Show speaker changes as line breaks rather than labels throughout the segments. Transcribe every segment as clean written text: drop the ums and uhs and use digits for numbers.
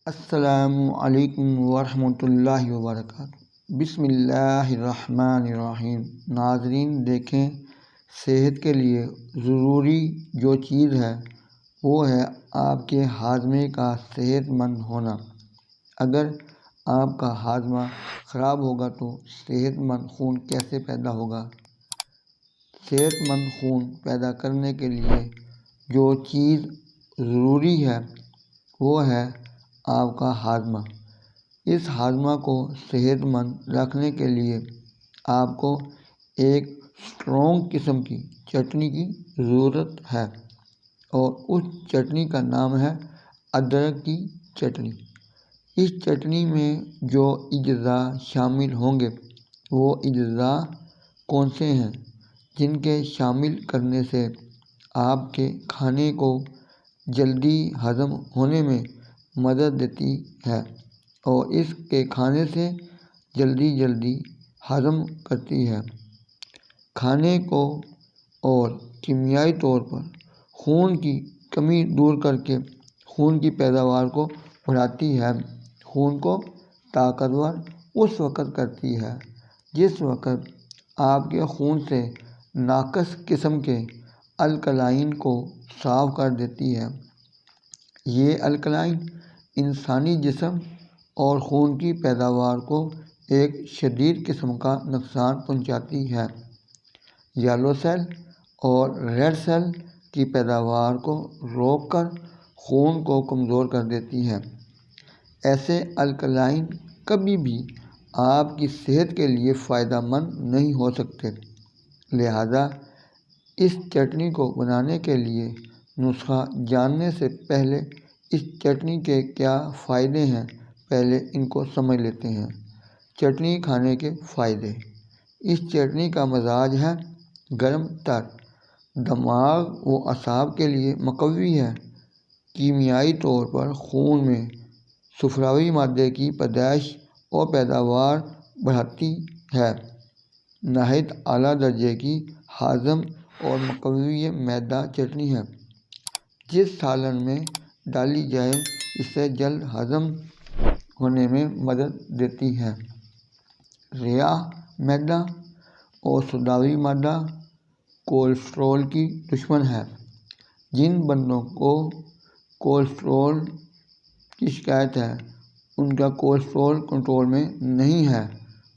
السلام علیکم ورحمۃ اللہ وبرکاتہ۔ بسم اللہ الرحمن الرحیم۔ ناظرین دیکھیں، صحت کے لیے ضروری جو چیز ہے وہ ہے آپ کے ہاضمے کا صحت مند ہونا۔ اگر آپ کا ہاضمہ خراب ہوگا تو صحت مند خون کیسے پیدا ہوگا؟ صحت مند خون پیدا کرنے کے لیے جو چیز ضروری ہے وہ ہے آپ کا ہاضمہ۔ اس ہاضمہ کو صحت مند رکھنے کے لیے آپ کو ایک اسٹرانگ قسم کی چٹنی کی ضرورت ہے، اور اس چٹنی کا نام ہے ادرک کی چٹنی۔ اس چٹنی میں جو اجزاء شامل ہوں گے وہ اجزاء کون سے ہیں جن کے شامل کرنے سے آپ کے کھانے کو جلدی ہضم ہونے میں مدد دیتی ہے اور اس کے کھانے سے جلدی ہضم کرتی ہے۔ کھانے کو اور کیمیائی طور پر خون کی کمی دور کر کے خون کی پیداوار کو بڑھاتی ہے۔ خون کو طاقتور اس وقت کرتی ہے جس وقت آپ کے خون سے ناقص قسم کے الکلائن کو صاف کر دیتی ہے۔ یہ الکلائن انسانی جسم اور خون کی پیداوار کو ایک شدید قسم کا نقصان پہنچاتی ہے۔ یلو سیل اور ریڈ سیل کی پیداوار کو روک کر خون کو کمزور کر دیتی ہے۔ ایسے الکلائن کبھی بھی آپ کی صحت کے لیے فائدہ مند نہیں ہو سکتے، لہذا اس چٹنی کو بنانے کے لیے نسخہ جاننے سے پہلے اس چٹنی کے کیا فائدے ہیں پہلے ان کو سمجھ لیتے ہیں۔ چٹنی کھانے کے فائدے۔ اس چٹنی کا مزاج ہے گرم تر، دماغ و اعصاب کے لیے مقوی ہے، کیمیائی طور پر خون میں صفراوی مادے کی پیدائش اور پیداوار بڑھاتی ہے، نہایت اعلیٰ درجے کی ہضم اور مقوی معدہ چٹنی ہے۔ جس سالن میں ڈالی جائے اسے جلد ہضم ہونے میں مدد دیتی ہے۔ ریاح معدہ اور صفراوی مادہ کولیسٹرول کی دشمن ہے۔ جن بندوں کو کولیسٹرول کی شکایت ہے ان کا کولیسٹرول کنٹرول میں نہیں ہے،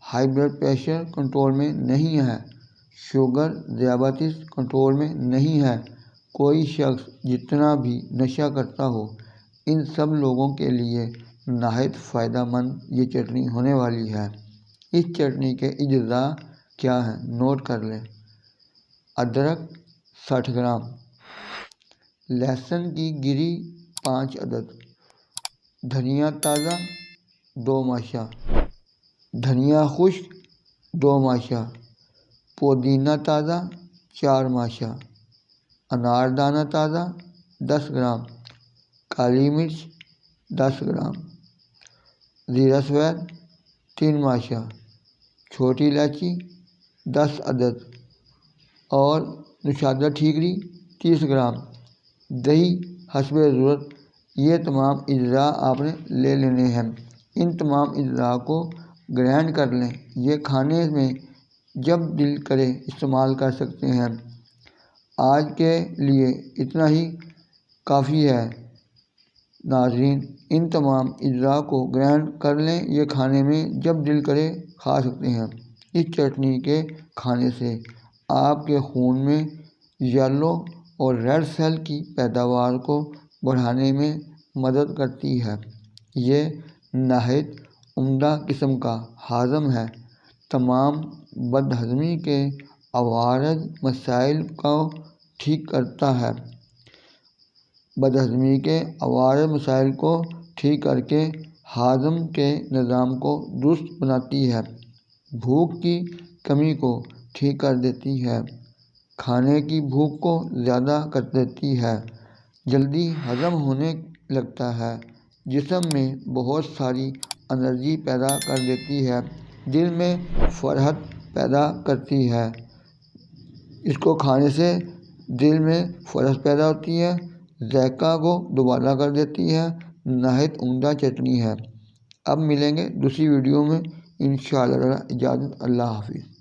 ہائی بلڈ پریشر کنٹرول میں نہیں ہے، شوگر ذیابیطس کنٹرول میں نہیں ہے، کوئی شخص جتنا بھی نشہ کرتا ہو، ان سب لوگوں کے لیے نہایت فائدہ مند یہ چٹنی ہونے والی ہے۔ اس چٹنی کے اجزاء کیا ہیں نوٹ کر لیں۔ ادرک 60 گرام، لہسن کی گری 5 عدد، دھنیا تازہ 2 ماشا، دھنیا خشک 2 ماشا، پودینہ تازہ 4 ماشا، انار دانہ تازہ 10 گرام، کالی مرچ 10 گرام، زیرہ سفید 3 ماشا، چھوٹی الائچی 10 عدد اور نشادر ٹھیکری 30 گرام، دہی حسب ضرورت۔ یہ تمام اجزاء آپ نے لے لینے ہیں۔ ان تمام اجزاء کو گرائنڈ کر لیں۔ یہ کھانے میں جب دل کرے استعمال کر سکتے ہیں۔ آج کے لیے اتنا ہی کافی ہے ناظرین، ان تمام اجزاء کو گرائنڈ کر لیں۔ یہ کھانے میں جب دل کرے کھا سکتے ہیں۔ اس چٹنی کے کھانے سے آپ کے خون میں یلو اور ریڈ سیل کی پیداوار کو بڑھانے میں مدد کرتی ہے۔ یہ نہایت عمدہ قسم کا ہاضم ہے، تمام بدہضمی کے عوارض مسائل کو ٹھیک کرتا ہے، بدہضمی کے عوارض مسائل کو ٹھیک کر کے ہاضم کے نظام کو درست بناتی ہے، بھوک کی کمی کو ٹھیک کر دیتی ہے، کھانے کی بھوک کو زیادہ کر دیتی ہے، جلدی ہضم ہونے لگتا ہے، جسم میں بہت ساری انرجی پیدا کر دیتی ہے، دل میں فرحت پیدا کرتی ہے۔ اس کو کھانے سے دل میں فرحت پیدا ہوتی ہے، ذائقہ کو دوبالا کر دیتی ہے، نہایت عمدہ چٹنی ہے۔ اب ملیں گے دوسری ویڈیو میں انشاءاللہ، اجازت، اللہ حافظ۔